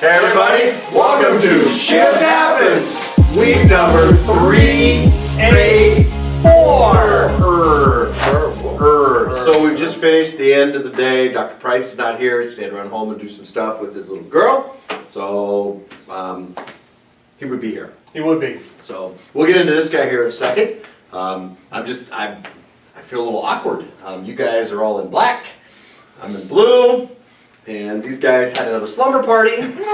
Hey everybody, welcome to Shit Happens, week number 384. So we've just finished the end of the day. Dr. Price is not here. He had to run home and do some stuff with his little girl. So he would be here. He would be. So we'll get into this guy here in a second. I feel a little awkward. You guys are all in black. I'm in blue. And these guys had another slumber party. It was a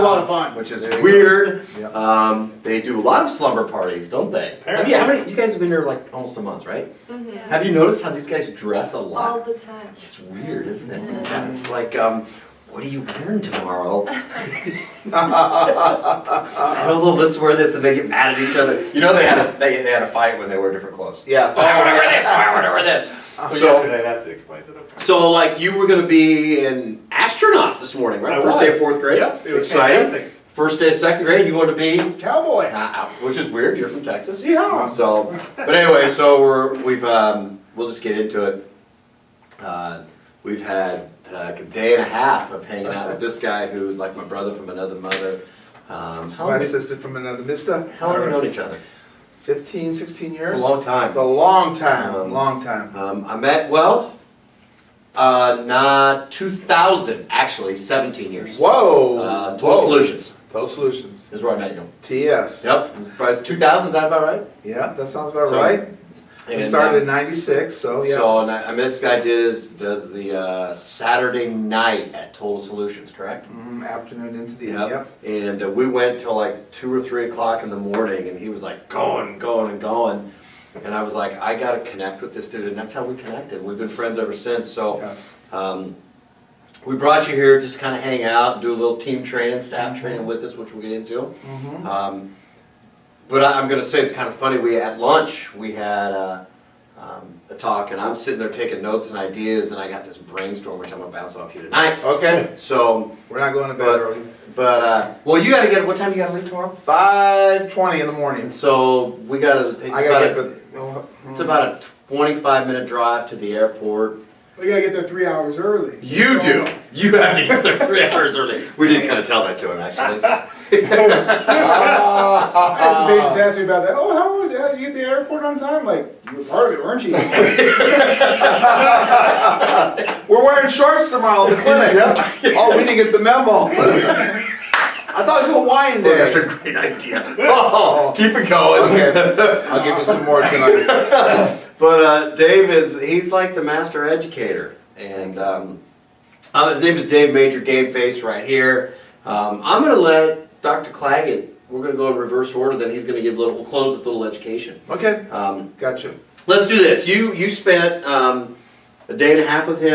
lot of fun. Which is weird. Yeah. They do a lot of slumber parties, don't they? Have you, how many? You guys have been here like almost a month, right? Mm-hmm. Yeah. Have you noticed how these guys dress a lot? All the time. It's weird, isn't it? Yeah. It's like, what are you wearing tomorrow? I know this is wear this, and they get mad at each other. You know they had a fight when they wore different clothes. Yeah. Oh, I want to wear this. Oh, I want to wear this. So yesterday, that explains it. Okay. So, like, you were going to be an astronaut this morning, right? First day of fourth grade? Yep, it was exciting. fantastic. First day of second grade, you want to be? Cowboy. Which is weird, you're from Texas. Yeah. So, but anyway, so we'll just get into it. We've had like a day and a half of hanging out with this guy who's like my brother from another mother. My sister from another mister. How long have we known each other? 15, 16 years. It's a long time. It's a long time. Long time. I met, not 2000, actually, 17 years. Whoa. Total Solutions Total Solutions. is where I met you. TS. Yep. 2000, is that about right? Yeah, that sounds about So, right. We And, started in 96, so yeah. So, and I met this guy does the Saturday night at Total Solutions, correct? Afternoon into the end, yep. And we went till like 2 or 3 o'clock in the morning, and he was like going. And I was like, I gotta connect with this dude, and that's how we connected. We've been friends ever since. So Yes. we brought you here just to kind of hang out and do a little team training, staff training with us, which we'll get into. But I'm going to say it's kind of funny. At lunch we had a talk, and I'm sitting there taking notes and ideas, and I got this brainstorm which I'm going to bounce off you tonight. Okay. So We're not going to bed early. But well, you got to get. What time you got to leave tomorrow? 5:20 in the morning. So we got to. It's about a 25-minute drive to the airport. We gotta get there 3 hours early. You do. You have to get there 3 hours early. We did kind of tell that to him, actually. I had some patients ask me about that. Oh, how did you get to the airport on time? Like, you were part of it, weren't you? We're wearing shorts tomorrow at the clinic. Oh, we didn't get the memo. I thought it was Hawaiian Day. Well, that's a great idea. Oh, keep it going. Okay, I'll give you some more tonight. But Dave he's like the master educator. And his name is Dave Mager, GameFace right here. I'm going to let Dr. Claggett, we're going to go in reverse order, then he's going to give we'll close with a little education. Okay, gotcha. Let's do this. You spent a day and a half with him 8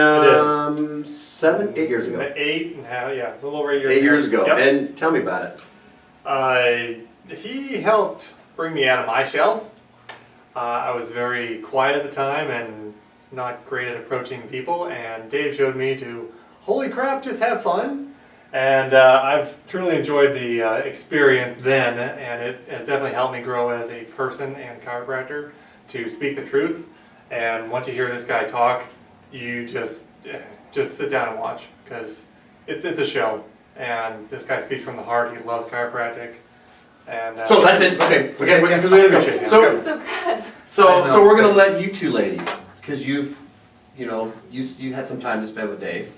years ago. 8.5, yeah, a little over 8 years 8 years ago. Yep. And tell me about it. He helped bring me out of my shell. I was very quiet at the time and not great at approaching people, and Dave showed me to, holy crap, just have fun. And I've truly enjoyed the experience then, and it has definitely helped me grow as a person and chiropractor to speak the truth. And once you hear this guy talk, you just sit down and watch, because it's a show. And this guy speaks from the heart. He loves chiropractic. And So that's it. Okay, we got to go. So good. So we're gonna let you two ladies, because you had some time to spend with Dave.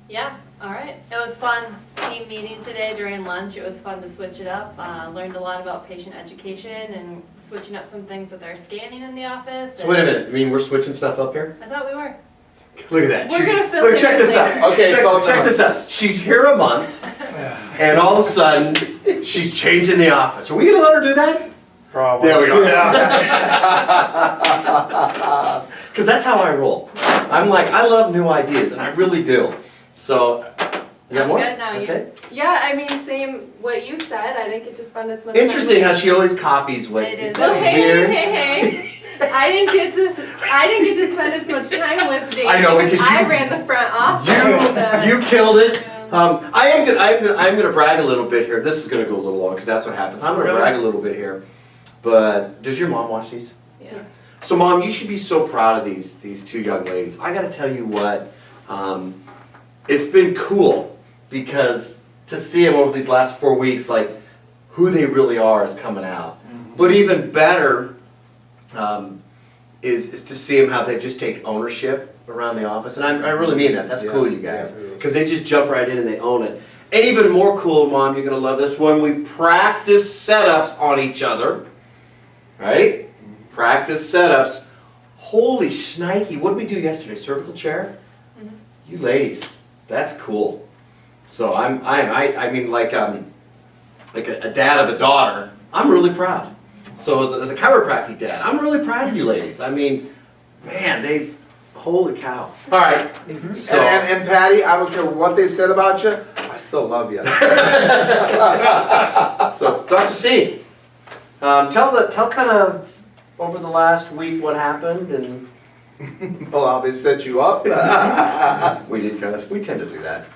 Yeah, all right. It was fun team meeting today during lunch. It was fun to switch it up. Learned a lot about patient education and switching up some things with our scanning in the office. So wait a minute. I mean, we're switching stuff up here. I thought we were. Look at that. We're gonna film Look, it check this later. out. Okay, Check check this out. She's here a month, and all of a sudden, she's changing the office. Are we gonna let her do that? probably. There we go. Yeah. Because that's how I roll. I'm like, I love new ideas, and I really do. So, you got I'm more? good now. Okay. Yeah, I mean, same what you said. I didn't get to spend as much Interesting time how she always copies what. It is. Well, hey, weird. hey. I didn't get to spend as much time with Dave. I know, because I you- ran the front office. You killed it. I'm gonna brag a little bit here. This is gonna go a little long because that's what happens. I'm gonna Really? brag a little bit here. But does your mom watch these? Yeah. So, Mom, you should be so proud of these two young ladies. I got to tell you what, it's been cool because to see them over these last 4 weeks, like who they really are is coming out. But even better is to see them how they just take ownership around the office. And I really mean that. That's cool, you guys. Because they just jump right in and they own it. And even more cool, Mom, you're going to love this, when we practice setups on each other, right? Practice setups. Holy shnikey, what did we do yesterday? Cervical chair? You ladies, that's cool. So I mean, like a dad of a daughter, I'm really proud. So as a chiropractic dad, I'm really proud of you ladies. I mean, man, holy cow. All right. So, and Patty, I don't care what they said about you, I still love you. so Dr. C, tell kind of over the last week what happened and. Well, how they set you up. We tend to do that.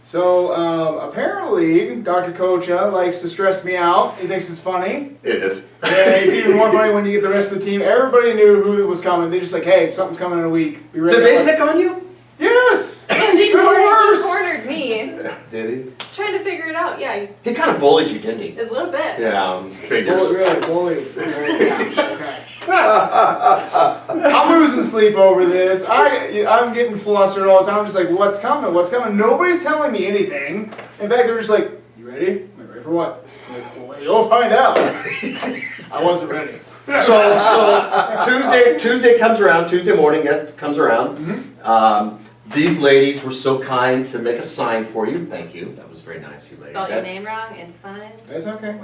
So apparently, Dr. Koca likes to stress me out. He thinks it's funny. It is. And it's even more funny when you get the rest of the team. Everybody knew who was coming. They're just like, hey, something's coming in a week. Be ready. Did they pick on you? Yes! He cornered me. Did he? Trying to figure it out. Yeah, He kind of bullied you, didn't he? a little bit. Yeah, figures. Bully. Okay. I'm losing sleep over this. I'm getting flustered all the time. I'm just like, what's coming? What's coming? Nobody's telling me anything. In fact, they're just like, you ready? I'm like, ready for what? I'm like, well, you'll find out. I wasn't ready. So Tuesday comes around. Tuesday morning comes around. These ladies were so kind to make a sign for you. Thank you. That was very nice, you ladies. Spelled your name wrong, it's fine. That's okay.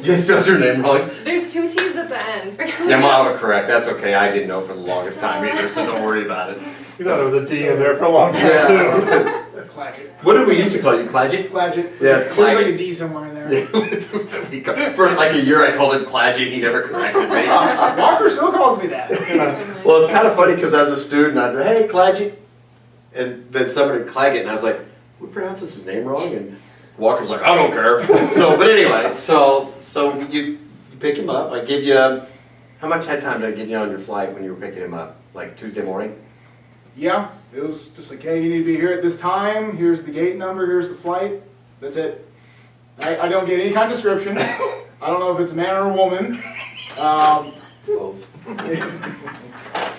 You spelled your name wrong. There's 2 T's at the end. Yeah, Mom, correct. That's okay. I didn't know for the longest time either, so don't worry about it. You thought there was a D in there for a long time Yeah. Clagit. What did we used to call you? Clagit? Clagit. Yeah, it's There's like Clagit. a D somewhere in there. For like a year, I called him Clagit. He never corrected me. Walker still calls me that. Well, it's kind of funny because as a student, I'd be, hey, Clagit. And then somebody Clagit, and I was like, we pronounced his name wrong? And Walker's like, I don't care. But anyway, so you pick him up. I give you, how much head time did I give you on your flight when you were picking him up? Like Tuesday morning? Yeah, it was just like, hey, you need to be here at this time. Here's the gate number. Here's the flight. That's it. I don't get any kind of description. I don't know if it's a man or a woman.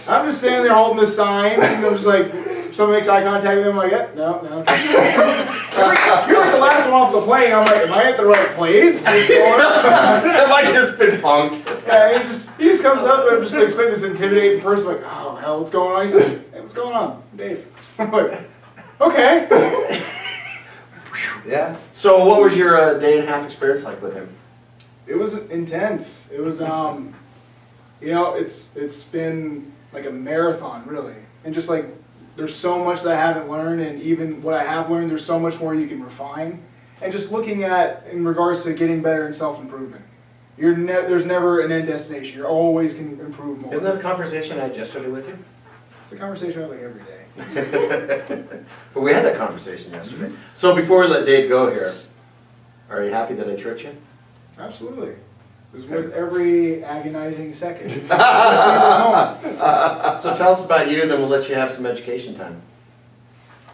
I'm just standing there holding this sign, and I'm just like, someone makes eye contact with him, I'm like, yeah, no. You're like the last one off the plane. I'm like, am I at the right place? Have I just been punked? Yeah, he just comes up and I'm just expecting this intimidating person, like, oh hell, what's going on? He's like, hey, what's going on? Dave. I'm like, okay. Yeah. So what was your day and a half experience like with him? It was intense. It was, it's been like a marathon, really. And just like, there's so much that I haven't learned, and even what I have learned, there's so much more you can refine. And just looking at, in regards to getting better in self-improvement. There's never an end destination. You're always can improve more. Isn't that a conversation I had yesterday with you? It's a conversation I have like every day. But we had that conversation yesterday. So before we let Dave go here, are you happy that I tricked you? Absolutely. It was worth every agonizing second. Sleepless moment. So tell us about you, then we'll let you have some education time.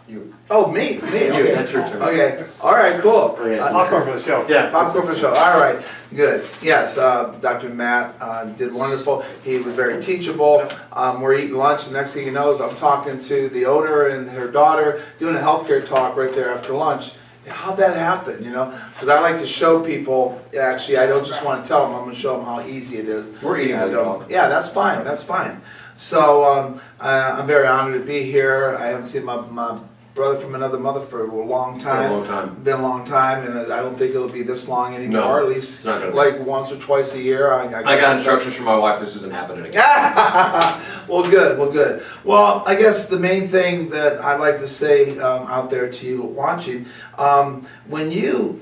You. Oh, me. You, Okay. that's your turn. Okay. All right. Cool. Okay. Popcorn for the show. Yeah. Popcorn for the show. All right. Good. Yes. Dr. Matt did wonderful. He was very teachable. We're eating lunch. The next thing you know is I'm talking to the owner and her daughter doing a healthcare talk right there after lunch. How'd that happen, Because I like to show people, actually, I don't just want to tell them, I'm going to show them how easy it is. We're eating while you talk. Yeah, that's fine. So I'm very honored to be here. I haven't seen my brother from another mother for a long time. Been a long time, and I don't think it'll be this long anymore. No, at least it's not gonna be. like once or twice a year. I got instructions from my wife, this isn't happening again. Well, good. Well, I guess the main thing that I'd like to say out there to you watching, when you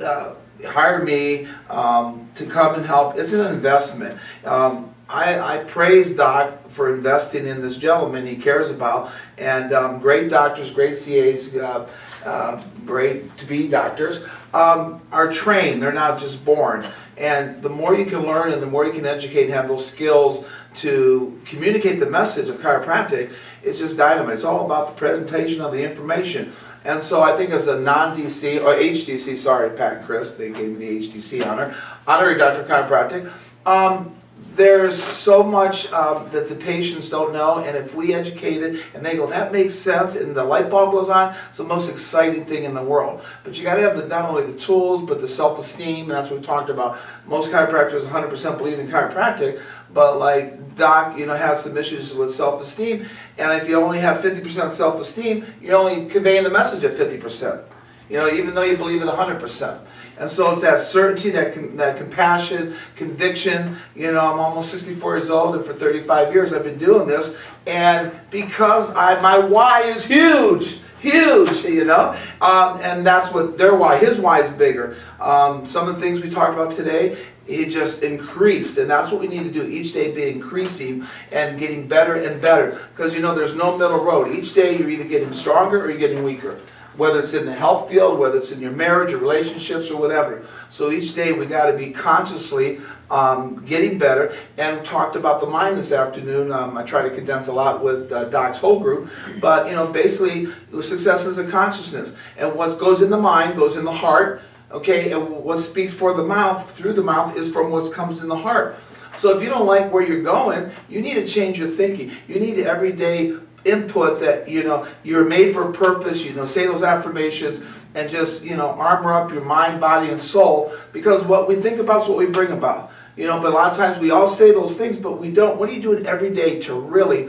hire me to come and help, it's an investment. I praise Doc for investing in this gentleman he cares about, and great doctors, great CAs, great to be doctors, are trained. They're not just born. And the more you can learn and the more you can educate and have those skills to communicate the message of chiropractic, it's just dynamite. It's all about the presentation of the information. And so I think as a non-DC, or HDC, sorry, Pat and Chris, they gave me the HDC honor, honorary doctor of chiropractic, there's so much that the patients don't know, and if we educate it and they go, that makes sense, and the light bulb goes on, it's the most exciting thing in the world. But you got to have not only the tools, but the self-esteem, and that's what we talked about. Most chiropractors 100% believe in chiropractic, but like Doc, has some issues with self-esteem, and if you only have 50% self-esteem, you're only conveying the message at 50%, even though you believe it 100%. And so it's that certainty, that compassion, conviction. I'm almost 64 years old, and for 35 years I've been doing this. And because my why is huge, and that's what their why, his why is bigger. Some of the things we talked about today, it just increased, and that's what we need to do each day, be increasing and getting better and better. Because there's no middle road. Each day you're either getting stronger or you're getting weaker. Whether it's in the health field, whether it's in your marriage or relationships or whatever. So each day we got to be consciously getting better. And we talked about the mind this afternoon. I try to condense a lot with Doc's whole group. But basically success is a consciousness. And what goes in the mind goes in the heart. Okay, and what speaks through the mouth is from what comes in the heart. So if you don't like where you're going, you need to change your thinking. You need to every day input that you're made for a purpose, say those affirmations, and just armor up your mind, body, and soul, because what we think about is what we bring about. But a lot of times we all say those things, but we don't. What are you doing every day to really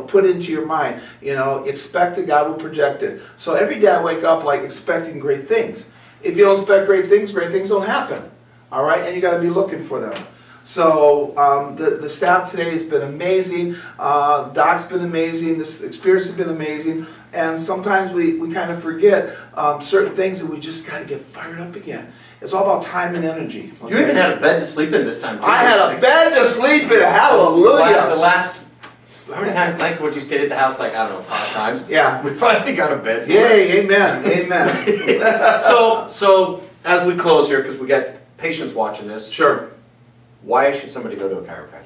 put into your mind, expect that God will project it. So every day I wake up like expecting great things. If you don't expect great things don't happen. All right, and you got to be looking for them. So the staff today has been amazing. Doc's been amazing. This experience has been amazing. And sometimes we kind of forget certain things, and we just got to get fired up again. It's all about time and energy. Okay? You even had a bed to sleep in this time, too. I had a bed to sleep in. Hallelujah. The last, how many times, like, would you stayed at the house, like, I don't know, 5 times? Yeah. We finally got a bed for Yay, it. amen, amen. So as we close here, because we got patients watching this. Sure. Why should somebody go to a chiropractor?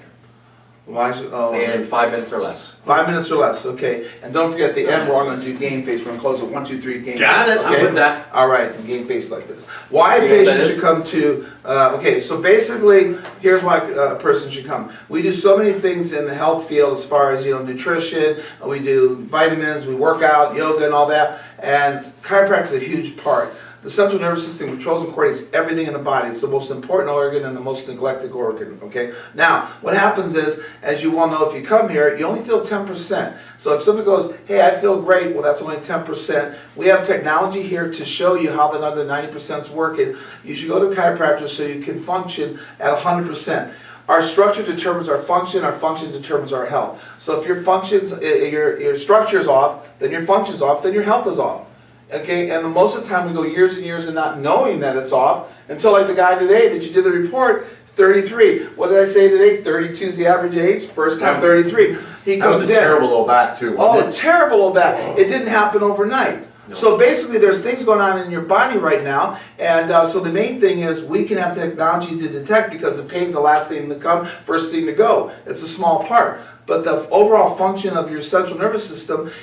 Why should, In 5 minutes or less. 5 minutes or less, okay. And don't forget, at the end, we're all going to do GameFace. We're going to close with 1, 2, 3, GameFace. Got it, I'm with that. All right, GameFace like this. Why a You got patient that? should come to, okay, so basically, here's why a person should come. We do so many things in the health field as far as, nutrition, we do vitamins, we work out, yoga and all that, and chiropractic is a huge part. The central nervous system controls and coordinates everything in the body. It's the most important organ and the most neglected organ, okay? Now, what happens is, as you well know, if you come here, you only feel 10%. So if somebody goes, hey, I feel great, well, that's only 10%. We have technology here to show you how the other 90% is working. You should go to a chiropractor so you can function at 100%. Our structure determines our function determines our health. So if your structure is off, then your function's off, then your health is off. Okay, and most of the time we go years and years and not knowing that it's off until like the guy today that you did the report, 33. What did I say today? 32 is the average age. First time 33. He That was comes a in. terrible low back too, wasn't Oh, it? terrible low back. It didn't happen overnight. No. So basically there's things going on in your body right now, and so the main thing is we can have technology to detect, because the pain's the last thing to come, first thing to go. It's a small part. But the overall function of your central nervous system,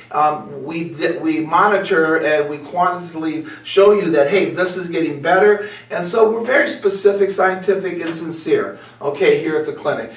we monitor and we quantitatively show you that, hey, this is getting better. And so we're very specific, scientific, and sincere, okay, here at the clinic.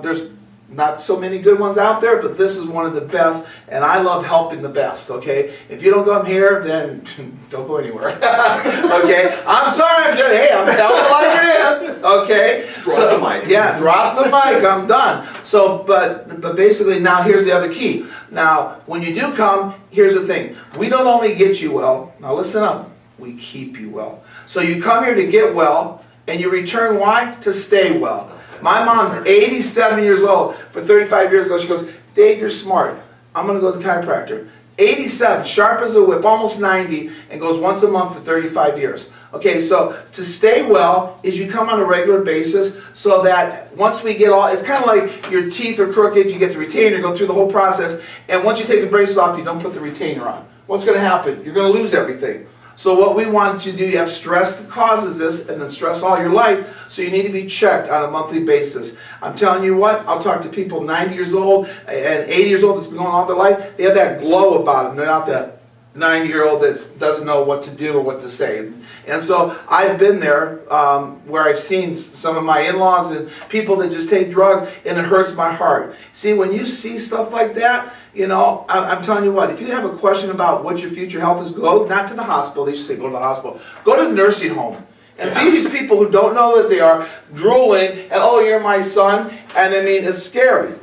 There's not so many good ones out there, but this is one of the best, and I love helping the best, okay? If you don't come here, then don't go anywhere, okay? I'm sorry, I'm telling you like it is, okay? Drop the mic. Yeah, drop the mic, I'm done. So, but basically now here's the other key. Now, when you do come, here's the thing. We don't only get you well, now listen up, we keep you well. So you come here to get well, and you return why? To stay well. My mom's 87 years old. For 35 years ago, she goes, Dave, you're smart. I'm going to go to the chiropractor. 87, sharp as a whip, almost 90, and goes once a month for 35 years. Okay, so to stay well is you come on a regular basis, so that once we get all, it's kind of like your teeth are crooked, you get the retainer, go through the whole process, and once you take the braces off, you don't put the retainer on. What's going to happen? You're going to lose everything. So what we want you to do, you have stress that causes this, and then stress all your life, so you need to be checked on a monthly basis. I'm telling you what, I'll talk to people 90 years old and 80 years old that's been going all their life, they have that glow about them. They're not that 90-year-old that doesn't know what to do or what to say. And so I've been there where I've seen some of my in-laws and people that just take drugs, and it hurts my heart. See, when you see stuff like that, you know, I'm telling you what, if you have a question about what your future health is, go not to the hospital. They should say go to the hospital. Go to the nursing home. And see these people who don't know that they are drooling, and oh, you're my son, and I mean, it's scary.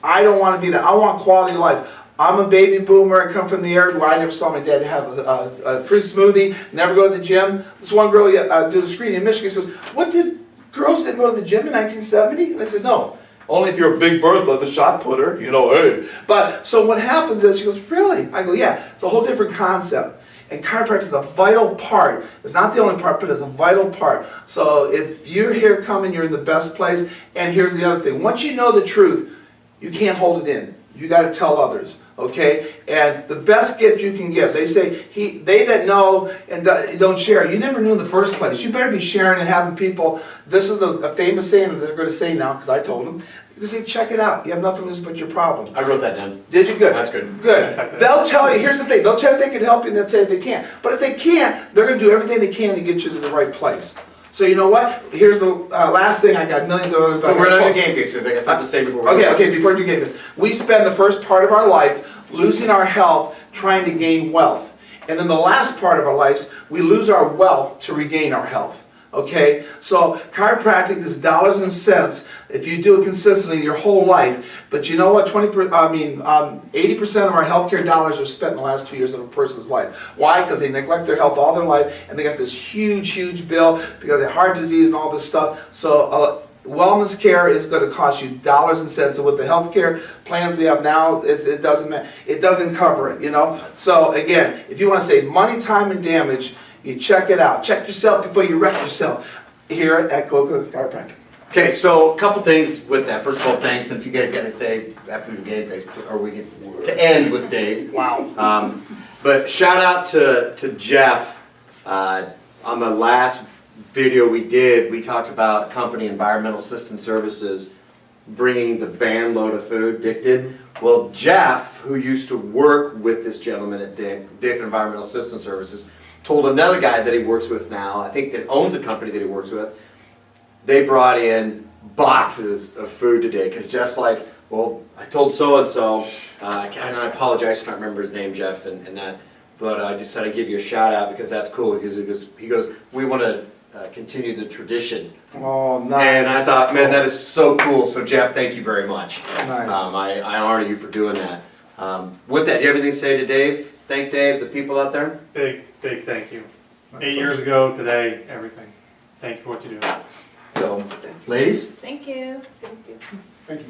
I don't want to be that. I want quality of life. I'm a baby boomer. I come from the area where I never saw my dad have a fruit smoothie, never go to the gym. This one girl did a screening in Michigan. She goes, what did, girls didn't go to the gym in 1970? And I said, no. Only if you're a big Bertha, the shot putter, you know, hey. But, so what happens is, she goes, really? I go, yeah, it's a whole different concept. And chiropractic is a vital part. It's not the only part, but it's a vital part. So if you're here coming, you're in the best place. And here's the other thing. Once you know the truth, you can't hold it in. You got to tell others, okay? And the best gift you can give, they say, they that know and don't share. You never knew in the first place. You better be sharing and having people. This is a famous saying that they're going to say now, because I told them. You say, check it out. You have nothing to lose but your problem. I wrote that down. Did you? Good. That's good. Good. They'll tell you, here's the thing, they'll tell you they can help you, and they'll tell you they can't. But if they can't, they're going to do everything they can to get you to the right place. So you know what? Here's the last thing. I got millions of other. But we're not doing GameFace, because I got something to say before. Okay. Before we do GameFace, we spend the first part of our life losing our health, trying to gain wealth, and then the last part of our lives, we lose our wealth to regain our health. Okay, so chiropractic is dollars and cents if you do it consistently your whole life. But you know what? 80% of our healthcare dollars are spent in the last 2 years of a person's life. Why? Because they neglect their health all their life, and they got this huge bill because of heart disease and all this stuff. So wellness care is going to cost you dollars and cents. And with the healthcare plans we have now, it doesn't cover it. You know. So again, if you want to save money, time, and damage, you check it out. Check yourself before you wreck yourself here at Koca Chiropractic. Okay, so a couple things with that. First of all, thanks. And if you guys got to say after we do GameFace, or we get to end with Dave. Wow. But shout out to Jeff. On the last video we did, we talked about company Environmental Assistance Services bringing the van load of food Dick did. Well, Jeff, who used to work with this gentleman at Dick Environmental Assistance Services, told another guy that he works with now, I think that owns a company that he works with, they brought in boxes of food today, because Jeff's like, well, I told so-and-so, and I apologize, I can't remember his name, Jeff, and that, but I just said I'd give you a shout out because that's cool, because he goes, we want to continue the tradition. Oh, nice. And I thought, man, that is so cool, so Jeff, thank you very much. Nice. I honor you for doing that. With that, do you have anything to say to Dave? Thank Dave, the people out there? Big thank you. 8 years ago today, everything. Thank you for what you do. So, Ladies? Thank you. Thank you. Thank you.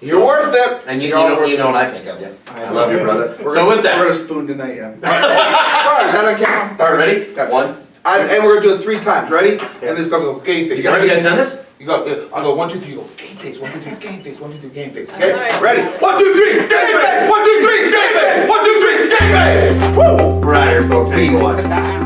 you're worth it. And you know what I think of you. I love you, brother. So with that, we're gonna spoon tonight, yeah. Sorry, is that on camera? all right, ready? Got one. And we're gonna do it 3 times. Ready? And then it's gonna go game face. Have you guys done this? You go. I'll go 1, 2, 3. You go game face. 1, 2, 3. Game face. 1, 2, 3. Game face. All Okay. right. Ready? 1, 2, 3. Game face. 1, 2, 3. Game face. 1, 2, 3. Game face. Woo! We're out of here, folks. Thanks for watching.